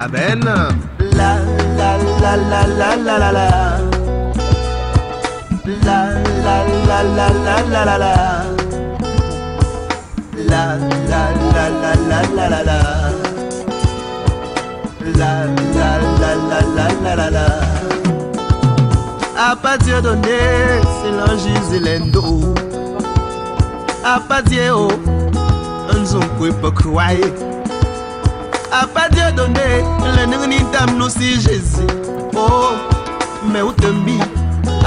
Amen. La la la la la la la la. La la la la la la la la. La la la la la la la la. La la la la la la la. À pas Dieu donné, c'est l'ange Zilendo. À pas Dieu, on s'en peut pas croire. À pas Dieu donné, le nini dame nous si Jésus. Oh, mais où te mis,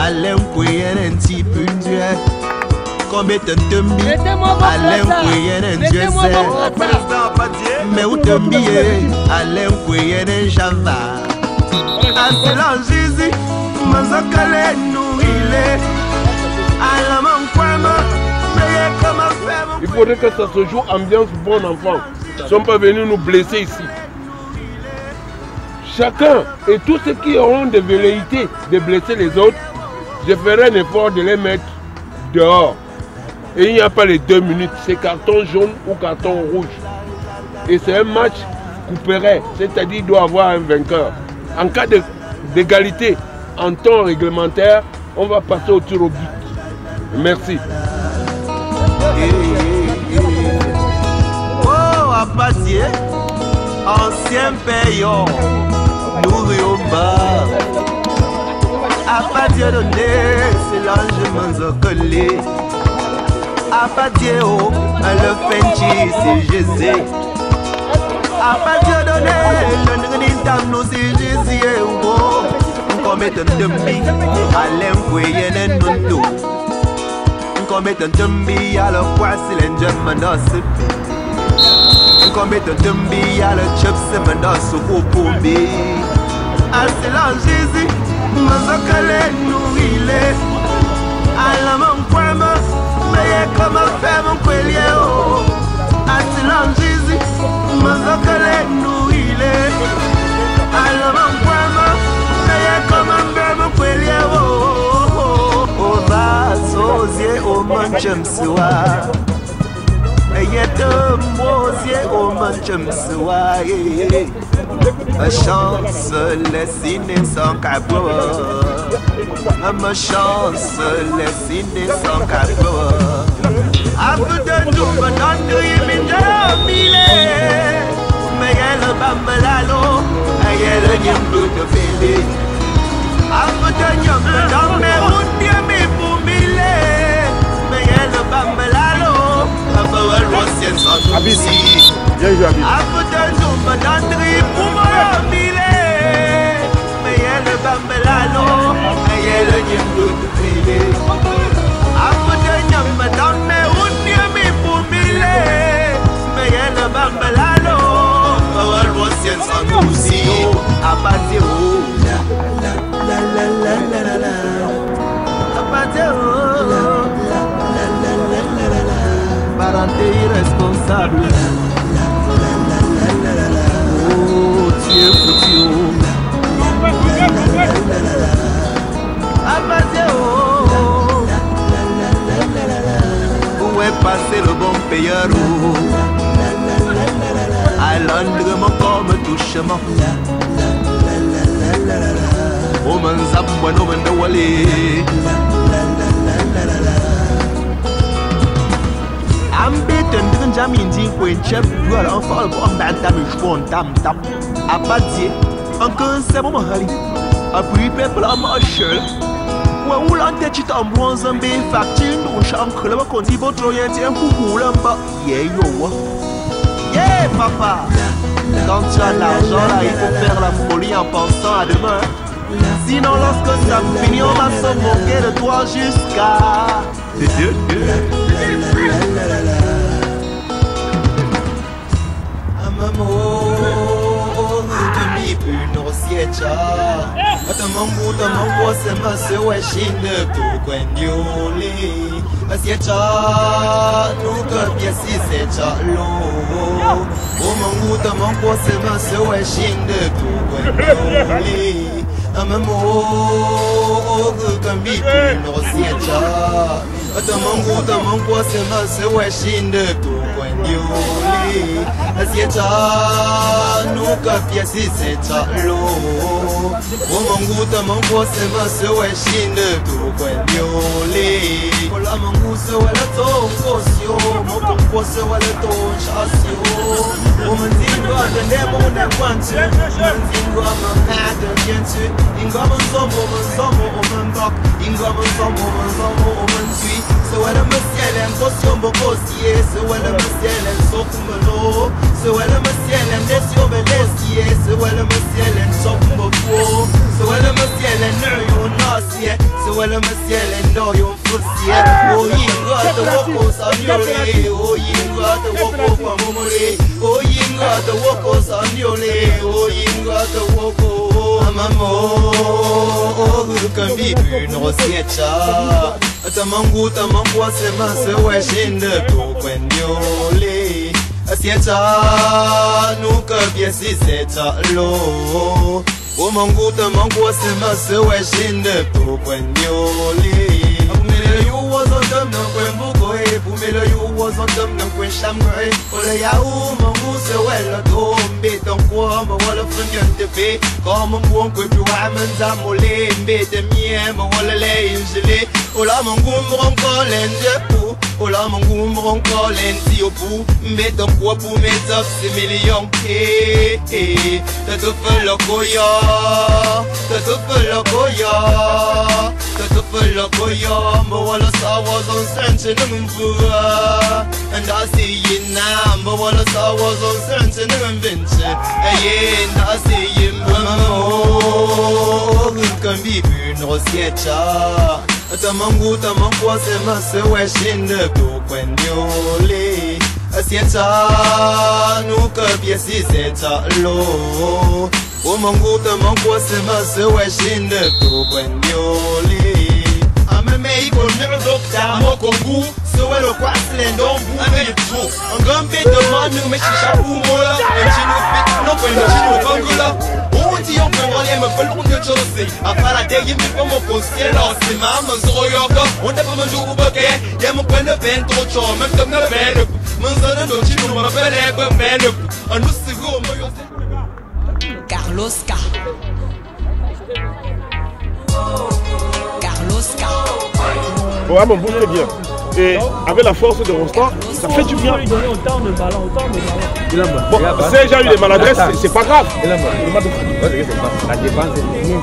allez m'prier un petit peu Dieu. Combien te mis, allez m'prier un Dieu c'est. Mais où te mis, allez m'prier un Java. À cela Jésus, m'en nous il est. À la main il faudrait que ça se joue ambiance bon enfant. Ils ne sont pas venus nous blesser ici. Chacun et tous ceux qui auront des velléités de blesser les autres, je ferai un effort de les mettre dehors. Et il n'y a pas les 2 minutes, c'est carton jaune ou carton rouge. Et c'est un match couperet, c'est-à-dire qu'il doit avoir un vainqueur. En cas d'égalité en temps réglementaire, on va passer au tir au but. Merci. Oh, Abadié, ancien payeur, nourri au bas. Abadié donné, c'est l'ange manzocolé. Abadié, oh, le Fenchi, c'est Jésus. Abadié donné, le Nindam, nous c'est Jésus. Oh, comme étant de mi, à l'envoyer un nondo. Comme étant de mi, à le poisson, l'enjeu comme étant de mi, à le chef, c'est menace au pombi. À cela, Jésus, Mazakale, nous il est. À la main, poème, mais comme un fait mon collier. À cela, Jésus, Mazakale, nous il est. À la main, poème, mais comme un fait mon collier. Osier au manchem soir, et de mosier au manchem soir. A chance les signes sans capot, ma chance les signes sans capot. A peu de nous me donne de mille, mais elle va me lalo, elle n'y a plus de fêlé. A peu de nous me donne mes routes, mes pour mille. Abisi, bien joué Abisi. Parenté irresponsable. Oh, Dieu foutu. Où est passé le bon payeur? À Londres, mon corps me touche. Oh, mon zabou, non, mon wali. I'm beaten, didn't jam in deep when chef girl on fall on that damage one damn tap. A bad day, Uncle Sebo Hurry. A pre people on my shirt. When we don't touch it on bronze and be factory, no sham club contibo troyant and who lumber. Yeah, yo. Yeah, papa. Quand tu as l'argent là, il faut faire la folie en pensant à demain. Sinon, lorsque ça finit, on va se moquer de toi jusqu'à. Guendioli. Sieta nunca piasi seta lo. Omanguta mangose mase weshinde tu Guendioli. Kola manguse wala tongosio, mokongose wala tonchasio. Omanzingo adendemo nekwantu, manzingo amamada gentu. Ingama nzomo manzomo omambak, ingama nzomo manzomo omantui. Se wala masielen kosyo mbokosie, se wala masielen sokumelo. Se wala masielen desyo belesie, se wala masielen sokumbo. Se wala masielen nuyo nasie, se wala masielen noyo fusie. O yinga te woko sanyole, o yinga te woko pamomole, o yinga te woko sanyole, o yinga te woko amamo. O kambi no siecha. Tamangu tamangwa sema se weshinde tu Guendioli. Sieta nuka biesi seta lo. Omangu tamangwa sema se weshinde tu Guendioli. Pumele you was on them na kwembugo e. Pumele you was on them na kweshamgo e. Ole ya umangu se wela dombe. Tankwa ma wala fanyante pe. Kama mwongo pi wamanza mole. Mbete mie ma wala le injele. Ola mangu mronko lende pou. Ola mangu mronko lendi opu. Mbete kwa pou metop se million. Tatupe lokoya. Tatupe lokoya. Tatupe lokoya. But while I was on sentinel and bua, and I see you now. But while I was on sentinel and vinci, and I see you, mama. Can be no sketcha. Tamangu tamangwa sema se weshinde tu Guendioli. Sieta nuka biesi seta lo. Omangu tamangwa sema se weshinde tu Guendioli. Meiko never look down, Mokongu, so well of Quassland, don't move it too. I'm gonna be the man who makes you shabu mola, and she no fit, no when she no bangula. Oh, the young man, I'm a balloon to Chelsea. I thought I tell you before Mokosela, see Mamma, so you're gone. What the woman do again? Yam when the band to charm, and the man, Manzana, don't you know my bad man, and what's the go? Carlos K. Bon, on bouge très bien. Et avec la force de Rostand, ça fait du bien. Autant de ballons. Bon, si j'ai eu des maladresses, c'est pas grave. La défense est bien.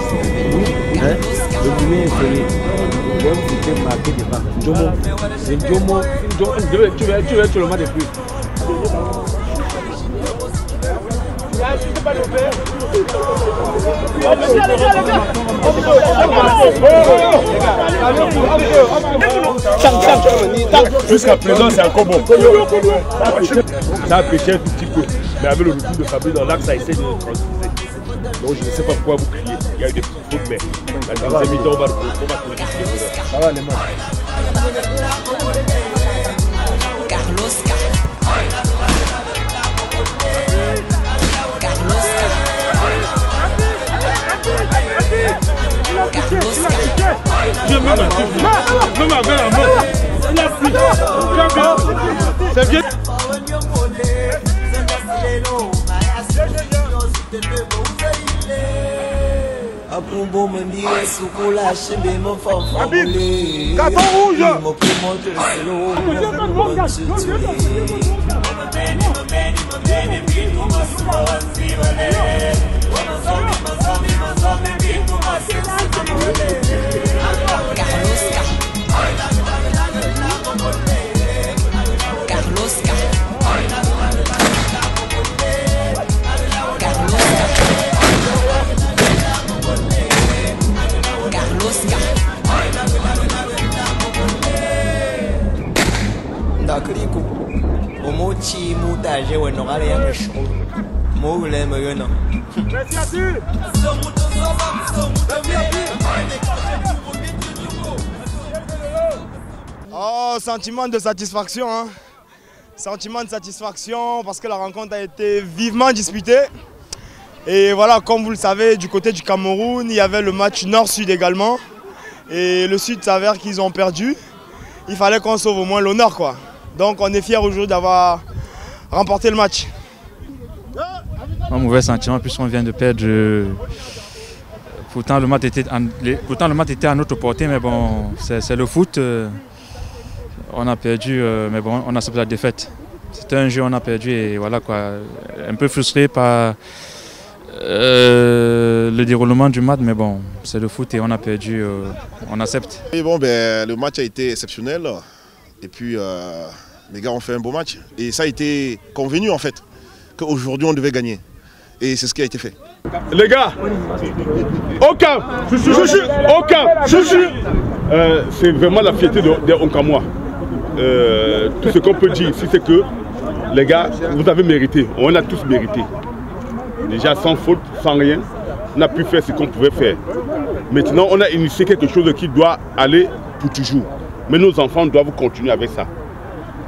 Le premier c'est l'homme qui était marqué devant. Njomo. C'est Njomo. Tu veux le match de plus. Jusqu'à présent, c'est encore bon. Ça a pêché un tout petit peu. Mais avec le retour de Fabrice dans l'axe, ça essaie de transposer. Donc je ne sais pas pourquoi vous criez. Il y a eu des petites fautes, mais la deuxième mi-temps, on va corriger. Ça va les matchs. Carlos K. Je me m'avais la main. C'est bien. Akumbo mandi sukula shimbe mafafa Habib, carton rouge. Omochi mutaje wenogale yange show. Moule megena. Oh, sentiment de satisfaction, hein. Sentiment de satisfaction parce que la rencontre a été vivement disputée. Et voilà, comme vous le savez, du côté du Cameroun, il y avait le match Nord-Sud également. Et le Sud s'avère qu'ils ont perdu. Il fallait qu'on sauve au moins l'honneur, quoi. Donc on est fiers aujourd'hui d'avoir remporter le match. Un mauvais sentiment puisqu'on vient de perdre. Pourtant le match était à notre portée, mais bon, c'est le foot. On a perdu, mais bon, on accepte la défaite. C'était un jeu, on a perdu et voilà quoi. Un peu frustré par le déroulement du match, mais bon, c'est le foot et on a perdu, on accepte. Et bon, ben, le match a été exceptionnel et puis les gars ont fait un beau match. Et ça a été convenu en fait, qu'aujourd'hui on devait gagner. Et c'est ce qui a été fait. Les gars, aucun, c'est vraiment la fierté des Onkamois. Tout ce qu'on peut dire ici, c'est que les gars, vous avez mérité, on a tous mérité. Déjà sans faute, sans rien, on a pu faire ce qu'on pouvait faire. Maintenant, on a initié quelque chose qui doit aller pour toujours. Mais nos enfants doivent continuer avec ça.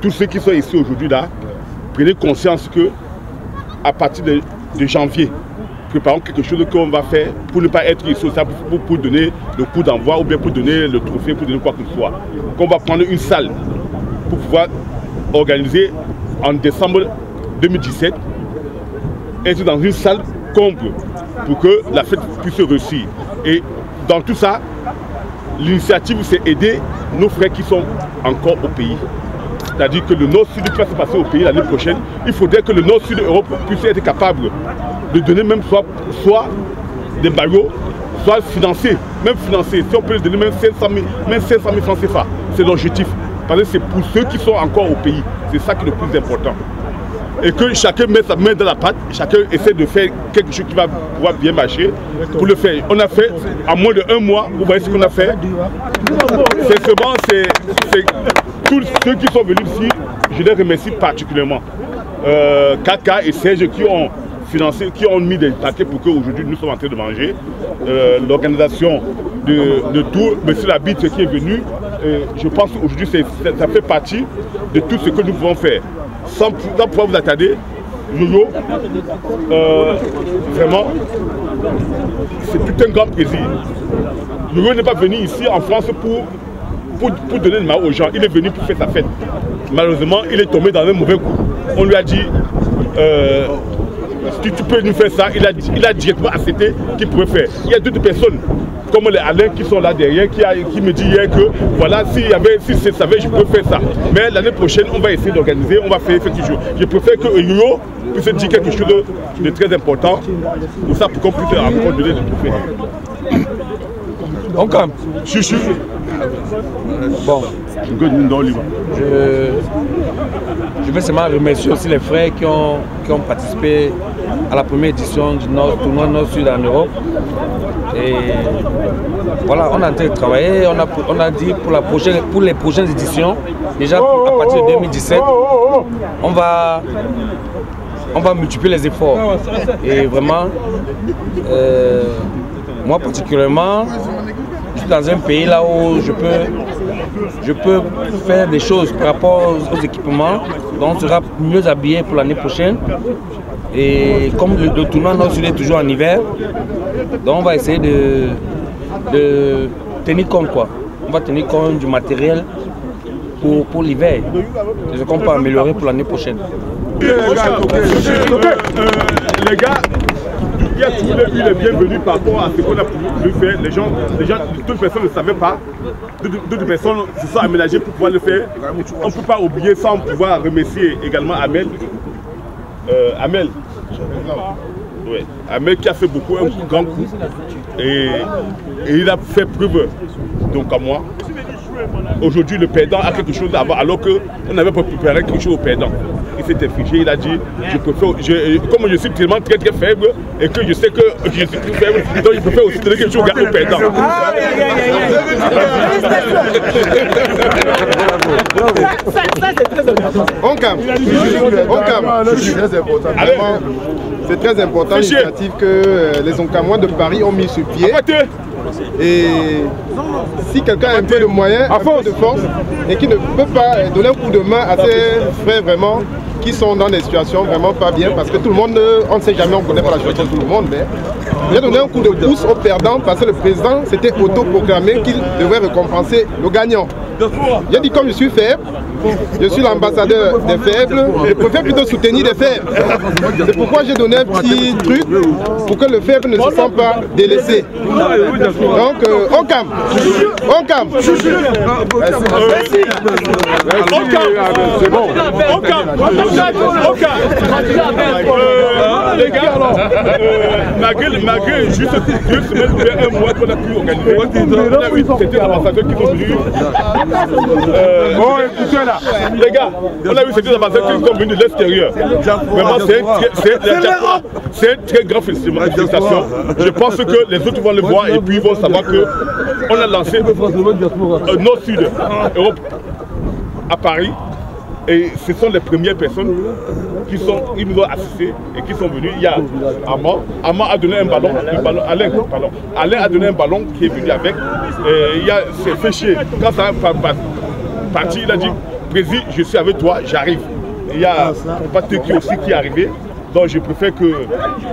Tous ceux qui sont ici aujourd'hui là, prenez conscience que à partir de janvier, préparons quelque chose qu'on va faire pour ne pas être ici pour donner le coup d'envoi ou bien pour donner le trophée, pour donner quoi que ce soit. Qu'on va prendre une salle pour pouvoir organiser en décembre 2017, être dans une salle comble pour que la fête puisse réussir. Et dans tout ça, l'initiative c'est aider nos frères qui sont encore au pays. C'est-à-dire que le Nord-Sud qui va se passer au pays l'année prochaine, il faudrait que le Nord-Sud de l'Europe puisse être capable de donner même soit des maillots, soit financer, même financer. Si on peut donner même 500 000 francs CFA, c'est l'objectif. Parce que c'est pour ceux qui sont encore au pays. C'est ça qui est le plus important. Et que chacun met sa main dans la pâte, chacun essaie de faire quelque chose qui va pouvoir bien marcher pour le faire. On a fait, en moins de 1 mois, vous voyez ce qu'on a fait. C'est seulement, tous ceux qui sont venus ici, je les remercie particulièrement. Kaka et Serge qui ont financé, qui ont mis des paquets pour qu'aujourd'hui nous sommes en train de manger. L'organisation de tout, M. Labitte qui est venu, je pense qu'aujourd'hui ça fait partie de tout ce que nous pouvons faire. Sans pouvoir vous attarder, Yoyo, vraiment, c'est tout un grand plaisir. Yoyo n'est pas venu ici en France pour donner le maillot aux gens, il est venu pour faire sa fête. Malheureusement, il est tombé dans un mauvais coup. On lui a dit, si tu peux nous faire ça, il a directement accepté qu'il pouvait faire. Il y a d'autres personnes, comme les Alain qui sont là derrière, qui me dit hier que voilà, si je savais, je peux faire ça. Mais l'année prochaine, on va essayer d'organiser, on va faire quelque chose. Je préfère que Yoyo puisse dire quelque chose de très important, pour ça, pour qu'on puisse encore donner le trophée. Donc, chuchu. Bon, je veux seulement remercier aussi les frères qui ont participé à la première édition du tournoi Nord-Sud en Europe. Et voilà, on est en train de travailler, on a dit pour les prochaines éditions, déjà à partir de 2017, on va multiplier les efforts. Et vraiment, moi particulièrement, je suis dans un pays là où je peux faire des choses par rapport aux équipements, donc on sera mieux habillé pour l'année prochaine. Et comme le tournoi Nord-Sud est toujours en hiver, donc on va essayer de tenir compte quoi. On va tenir compte du matériel pour l'hiver. Ce qu'on peut améliorer pour l'année prochaine. Les gars, il y a toujours eu les bienvenus par rapport à ce qu'on a pu faire. Les gens, d'autres personnes ne savaient pas. D'autres personnes se sont aménagées pour pouvoir le faire. On ne peut pas oublier sans pouvoir remercier également Amel. Ouais. Amel qui a fait beaucoup, un grand coup. Et il a fait preuve, donc à moi. Aujourd'hui, le perdant a quelque chose à voir, alors qu'on n'avait pas préparé quelque chose au perdant. Il s'était figé, il a dit, comme je suis tellement très faible et que je sais que je suis très faible, donc je préfère aussi donner quelque chose au perdant. On calme. C'est très important l'initiative que les Onkamois de Paris ont mis sur pied. Et si quelqu'un a un peu de moyens, un peu de force, et qui ne peut pas donner un coup de main à ses frères vraiment, qui sont dans des situations vraiment pas bien, parce que tout le monde, on ne sait jamais, on ne connaît pas la situation de tout le monde, mais il a donné un coup de pouce aux perdants parce que le président s'était autoproclamé qu'il devrait récompenser le gagnant. J'ai dit comme je suis faible, je suis l'ambassadeur des faibles, je préfère plutôt soutenir les faibles. C'est pourquoi j'ai donné un petit truc pour que le faible ne se sente pas délaissé. Donc on calme. On calme. C'est bon. On calme. Les gars, malgré juste 2 semaines ou 1 mois qu'on a pu organiser, c'était les ambassadeurs qui sont venus. Les gars, on a vu c'était les ambassadeurs qui sont venus de l'extérieur. Vraiment, c'est un très grand félicitation. Je pense que les autres vont le voir et puis ils vont savoir qu'on a lancé Nord-Sud Europe à Paris. Et ce sont les premières personnes qui nous ont assistés et qui sont venus. Il y a Amand a donné un ballon, Alain a donné un ballon qui est venu avec. Et il y a ces fichiers. Quand ça a parti, il a dit, Président, je suis avec toi, j'arrive. Il y a Patrick aussi qui est arrivé. Donc je préfère que,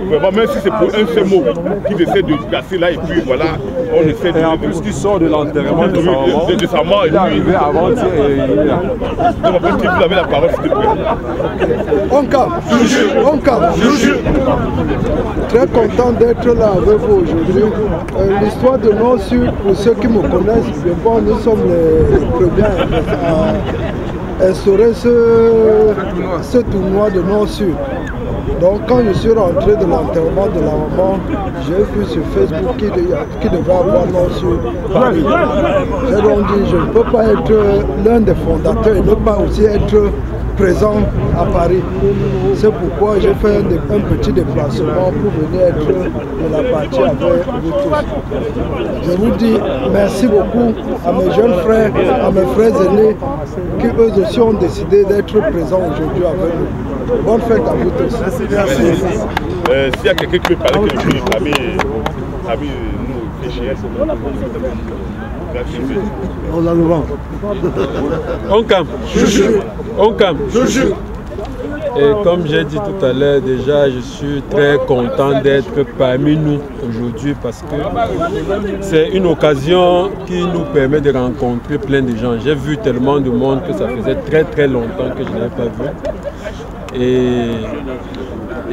vraiment, même si c'est pour un seul mot, qu'ils essaient de placer là et puis voilà, on essaie de... Et en plus qu'il sort de l'enterrement de sa maman, il est arrivé avant-hier et il est là. Donc en fait, vous avez la parole, s'il te plaît. On calme. Très content d'être là avec vous aujourd'hui. L'histoire de Nord-Sud, pour ceux qui me connaissent, bon, nous sommes les premiers à instaurer ce tournoi de Nord-Sud. Donc quand je suis rentré de l'enterrement de la maman, j'ai vu sur Facebook qui devait avoir Nord-Sud Paris. J'ai donc dit je ne peux pas être l'un des fondateurs et ne pas aussi être présent à Paris. C'est pourquoi j'ai fait un petit déplacement pour venir être de la partie avec vous tous. Je vous dis merci beaucoup à mes jeunes frères, à mes frères aînés qui eux aussi ont décidé d'être présents aujourd'hui avec nous. Bonne fête à vous tous. Merci. S'il y a quelqu'un qui peut parler que je parmi nous déchirés, on a le vent. On calme. Et comme j'ai dit tout à l'heure, déjà je suis très content d'être parmi nous aujourd'hui parce que c'est une occasion qui nous permet de rencontrer plein de gens. J'ai vu tellement de monde que ça faisait très longtemps que je n'avais pas vu. Et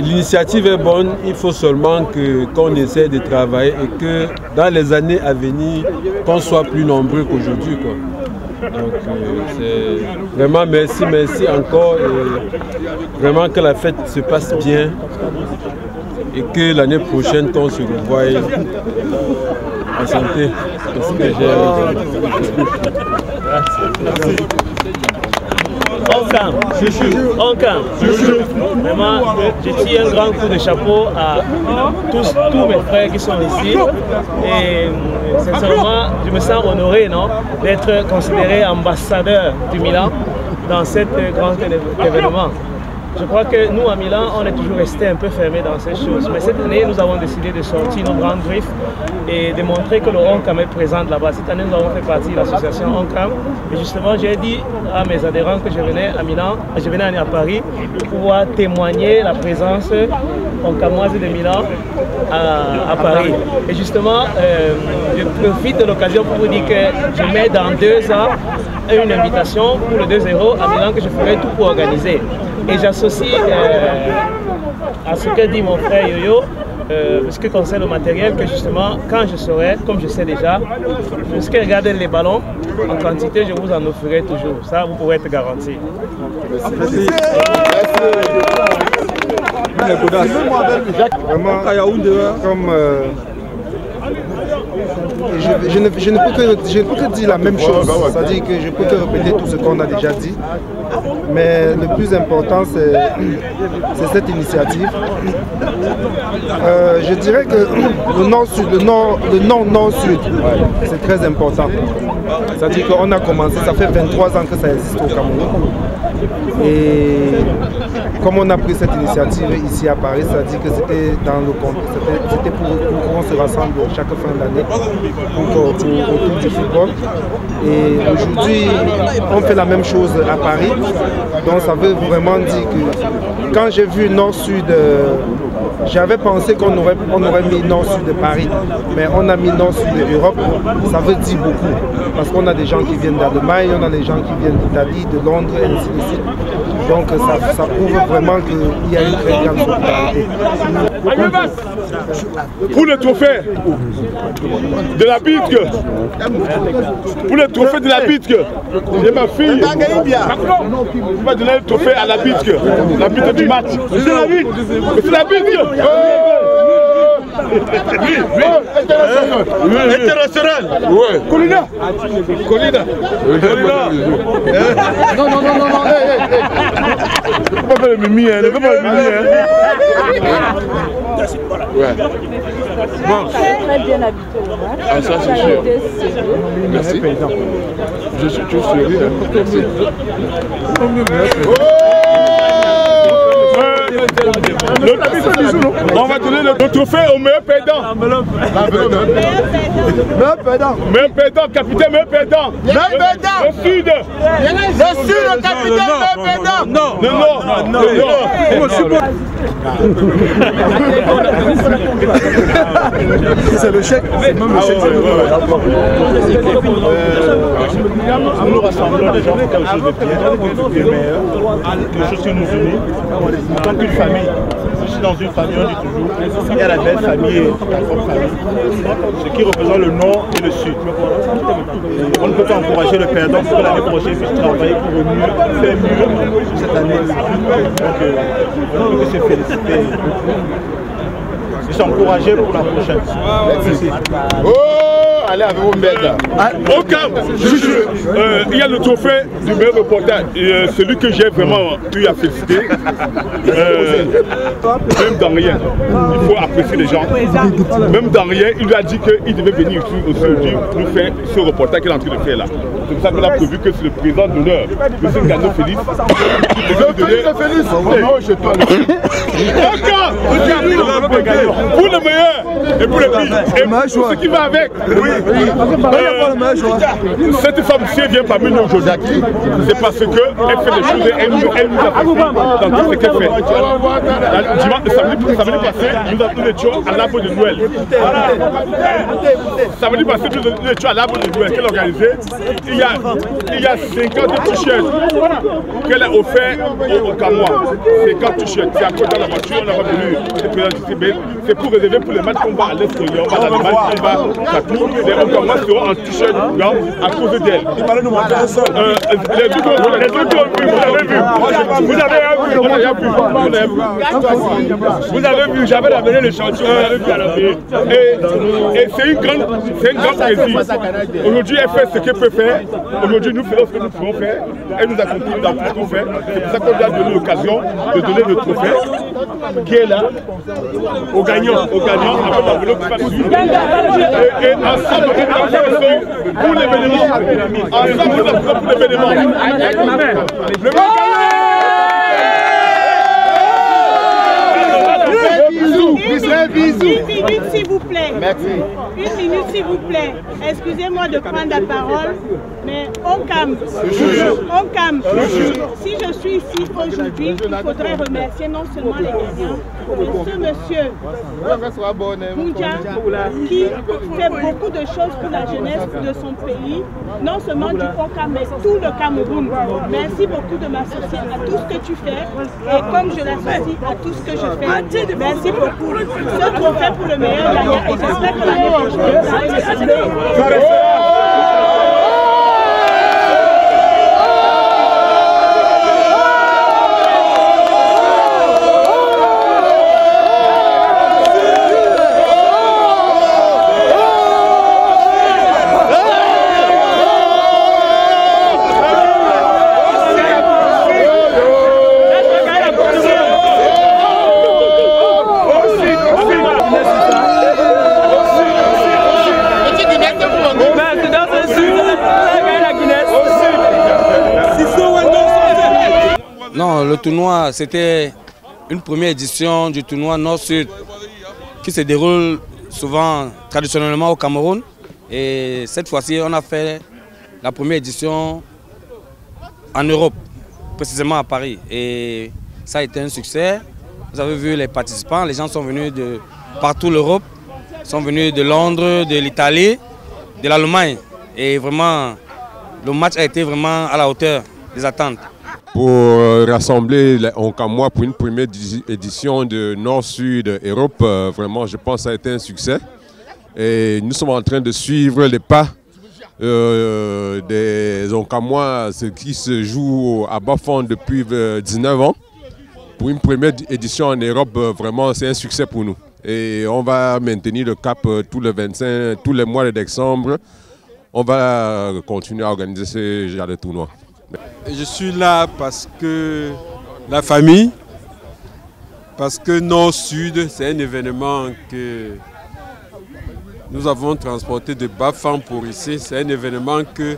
l'initiative est bonne, il faut seulement qu'on essaie de travailler et que dans les années à venir, qu'on soit plus nombreux qu'aujourd'hui. Donc c'est vraiment merci encore et vraiment que la fête se passe bien et que l'année prochaine qu'on se revoie en santé. Parce que On calme. Vraiment, je tire un grand coup de chapeau à tous mes frères qui sont ici. Et sincèrement, je me sens honoré d'être considéré ambassadeur du Milan dans cet grand événement. Je crois que nous, à Milan, on est toujours resté un peu fermés dans ces choses. Mais cette année, nous avons décidé de sortir nos grandes griffes et de montrer que le Oncam est présent là-bas. Cette année, nous avons fait partie de l'association Oncam. Et justement, j'ai dit à mes adhérents que je venais à Milan, je venais à Paris pour pouvoir témoigner la présence oncamoise de Milan à Paris. Et justement, je profite de l'occasion pour vous dire que je mets dans 2 ans une invitation pour le 2-0 à Milan que je ferai tout pour organiser. Et j'associe à ce que dit mon frère Yoyo, ce qui concerne le matériel, que justement, quand je serai, comme je sais déjà, ce qui regarde les ballons, en quantité, je vous en offrirai toujours. Ça, vous pourrez être garanti. Merci. Vraiment, comme je ne peux que dire la même chose, c'est-à-dire que je peux que répéter tout ce qu'on a déjà dit. Mais le plus important, c'est cette initiative. Je dirais que le nord-nord-sud, c'est très important. C'est-à-dire qu'on a commencé, ça fait 23 ans que ça existe au Cameroun. Et comme on a pris cette initiative ici à Paris, c'est-à-dire que c'était dans le compte, c'était pour qu'on se rassemble chaque fin d'année autour du football. Et aujourd'hui, on fait la même chose à Paris. Donc ça veut vraiment dire que quand j'ai vu Nord-Sud J'avais pensé qu'on aurait mis Nord-Sud de Paris, mais on a mis Nord-Sud de l'Europe. Ça veut dire beaucoup, parce qu'on a des gens qui viennent d'Allemagne, on a des gens qui viennent d'Italie, de Londres, et ainsi de suite. Donc ça prouve vraiment qu'il y a une très grande solidarité. Pour le trophée de la bitque, pour le trophée de la bitque, j'ai ma fille. Je vais donner le trophée à la bitque du match. C'est la bitque. C'est la bitque. International. Ouais. Colina. Non. Ne peux pas faire le mimi, hein. Ne peux pas le mimi, hein. Ouais. Bon. Très bien habitué au match. Ah, ça c'est sûr. Merci. Je suis toujours sérieux. On va donner le trophée au meilleur perdant. Meilleur perdant, capitaine, meilleur perdant. Le Sud. Le Sud, le capitaine, meilleur perdant. Non. C'est le chèque. C'est même le chèque. Nous nous rassemblons des gens qui font quelque chose de bien, de meilleur, quelque chose qui nous unit. En tant qu'une famille, je suis dans une famille, on dit toujours, il y a la belle famille et la grande famille. Ce qui représente le Nord et le Sud. Et on ne peut pas encourager le perdant pour que l'année prochaine puisse travailler pour mieux, faire mieux cette année. Donc, on ne peut que se féliciter. Ils sont encouragés pour la prochaine. Merci. Oh, allez avec vous, Mbeda. Au camp, il y a le trophée du meilleur reporter. Celui que j'ai vraiment eu à féliciter. Même dans rien, il faut apprécier les gens. Même dans rien, il lui a dit qu'il devait venir ici aujourd'hui nous faire ce reportage qu'il est en train de faire là. C'est pour ça qu'on a prévu que c'est le président d'honneur, M. Gano Félix. Pour le meilleur et pour le pire. Et pour ce qui va avec. Cette femme-ci vient parmi nous aujourd'hui. C'est parce qu'elle fait des choses et elle nous apprécie dans tout ce qu'elle fait. Samedi passé, nous étions à l'arbre de Noël. Samedi passé, nous étions à l'arbre de Noël qu'elle a organisé. Il y a 50 t-shirts qu'elle a offert au Camois. 50 t-shirts. C'est à cause de la voiture, on n'a pas venu le président du CB. C'est pour réserver pour les matchs qu'on va à l'extérieur. On va dans le match, on va partout. Les Camois seront en t-shirt à cause d'elle. Les autres, vous avez vu. Vous avez vu, j'avais amené le chantier, vous avez vu à la vie. Et c'est une grande plaisir. Aujourd'hui, elle fait ce qu'elle peut faire. Aujourd'hui, nous faisons ce que nous pouvons faire. Elle nous accompagne dans tout ce qu'on fait. C'est pour ça qu'on lui a donné l'occasion de donner le trophée qui est là au gagnant. Après l'enveloppe qui va dessus. Et ensemble, pour l'événement. Ensemble, pour l'événement. Une minute s'il vous plaît. Merci. Une minute s'il vous plaît. Excusez-moi de prendre la parole, mais on calme. Si je suis ici aujourd'hui, il faudrait remercier non seulement les gagnants, mais ce monsieur Moudja qui fait beaucoup de choses pour la jeunesse de son pays, non seulement du Ocam, mais tout le Cameroun. Merci beaucoup de m'associer à tout ce que tu fais et comme je l'associe à tout ce que je fais. Merci beaucoup. Ce trophée pour le meilleur gagnant et j'espère que l'année prochaine, Non, le tournoi, c'était une première édition du tournoi Nord-Sud qui se déroule souvent traditionnellement au Cameroun. Et cette fois-ci, on a fait la première édition en Europe, précisément à Paris. Et ça a été un succès. Vous avez vu les participants, les gens sont venus de partout l'Europe, sont venus de Londres, de l'Italie, de l'Allemagne. Et vraiment, le match a été vraiment à la hauteur des attentes. Pour rassembler les Onkamois pour une première édition de Nord-Sud Europe, vraiment je pense que ça a été un succès. Et nous sommes en train de suivre les pas des Onkamois, ce qui se joue à Bafang depuis 19 ans. Pour une première édition en Europe, vraiment c'est un succès pour nous. Et on va maintenir le cap tous les mois de décembre. On va continuer à organiser ce genre de tournoi. Je suis là parce que la famille, parce que Nord-Sud, c'est un événement que nous avons transporté de Bafang pour ici. C'est un événement que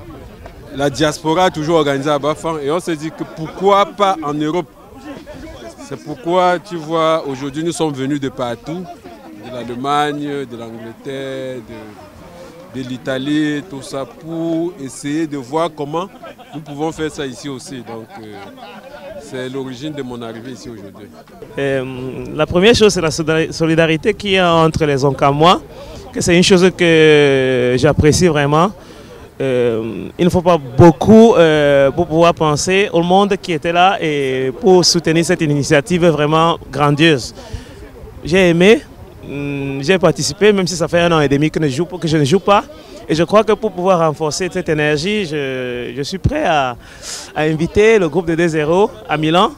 la diaspora a toujours organisé à Bafang et on s'est dit que pourquoi pas en Europe. C'est pourquoi tu vois, aujourd'hui nous sommes venus de partout, de l'Allemagne, de l'Angleterre, de l'Italie, tout ça, pour essayer de voir comment nous pouvons faire ça ici aussi. Donc c'est l'origine de mon arrivée ici aujourd'hui. La première chose, c'est la solidarité qu'il y a entre les Onkamois, que c'est une chose que j'apprécie vraiment. Il ne faut pas beaucoup pour pouvoir penser au monde qui était là et pour soutenir cette initiative vraiment grandiose. J'ai aimé. J'ai participé, même si ça fait 1 an et demi que je ne joue pas. Et je crois que pour pouvoir renforcer cette énergie, je suis prêt à inviter le groupe de 2-0 à Milan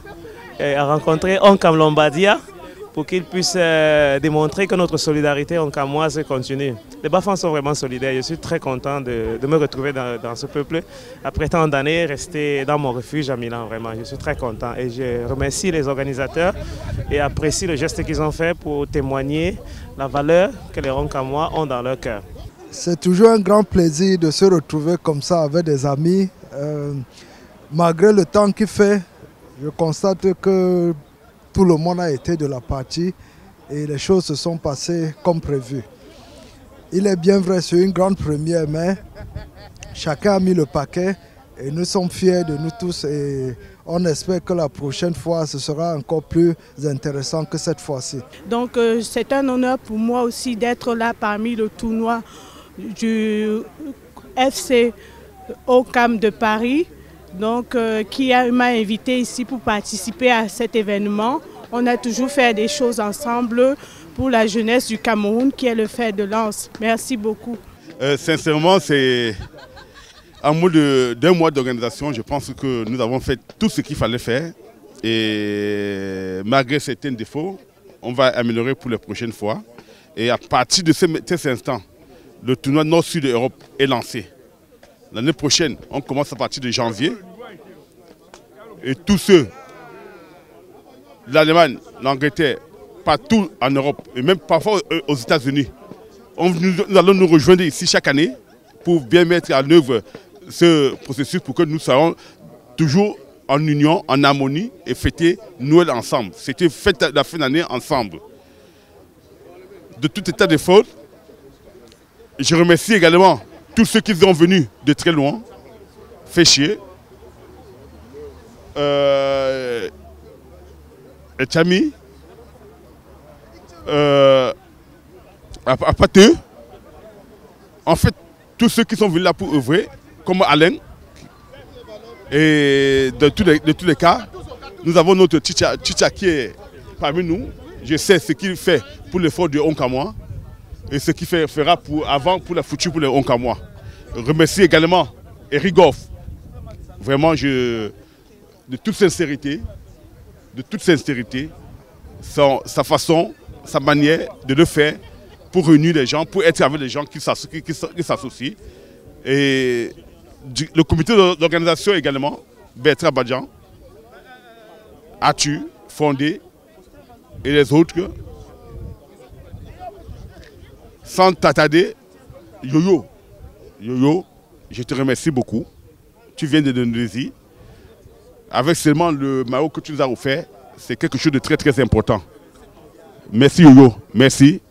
et à rencontrer Onkam Lombardia pour qu'ils puissent démontrer que notre solidarité onkamoise continue. Les Bafans sont vraiment solidaires. Je suis très content de me retrouver dans ce peuple. Après tant d'années, rester dans mon refuge à Milan, vraiment. Je suis très content et je remercie les organisateurs et apprécie le geste qu'ils ont fait pour témoigner la valeur que les Onkamois ont dans leur cœur. C'est toujours un grand plaisir de se retrouver comme ça avec des amis. Malgré le temps qu'il fait, je constate que tout le monde a été de la partie et les choses se sont passées comme prévu. Il est bien vrai, c'est une grande première, mais chacun a mis le paquet et nous sommes fiers de nous tous et on espère que la prochaine fois, ce sera encore plus intéressant que cette fois-ci. Donc c'est un honneur pour moi aussi d'être là parmi le tournoi du FC Onkam de Paris. Donc, qui m'a invité ici pour participer à cet événement. On a toujours fait des choses ensemble pour la jeunesse du Cameroun, qui est le fer de lance. Merci beaucoup. Sincèrement, c'est en moins d'1 mois d'organisation, je pense que nous avons fait tout ce qu'il fallait faire. Et malgré certains défauts, on va améliorer pour les prochaines fois. Et à partir de cet instant, le tournoi Nord-Sud Europe est lancé. L'année prochaine, on commence à partir de janvier. Et tous ceux, l'Allemagne, l'Angleterre, partout en Europe, et même parfois aux États-Unis, nous allons nous rejoindre ici chaque année pour bien mettre en œuvre ce processus pour que nous soyons toujours en union, en harmonie et fêter Noël ensemble. C'était fête la fin d'année ensemble. De tout état de faute, je remercie également tous ceux qui sont venus de très loin, fait chier. Chami, à Pateux, en fait, tous ceux qui sont venus là pour œuvrer, comme Alain, et de tous les cas, nous avons notre Chicha qui est parmi nous. Je sais ce qu'il fait pour l'effort de Onkamois et ce qu'il fera pour la future pour les Onkamois. Je remercie également Eric Goff, vraiment de toute sincérité, sa façon, sa manière de le faire pour réunir les gens, pour être avec les gens qui s'associent. Et le comité d'organisation également, Bertrand Badjan, Atu, Fondé et les autres. Sans t'attarder, Yoyo, je te remercie beaucoup. Tu viens d'Indonésie. Avec seulement le maillot que tu nous as offert, c'est quelque chose de très très important. Merci Yoyo, merci.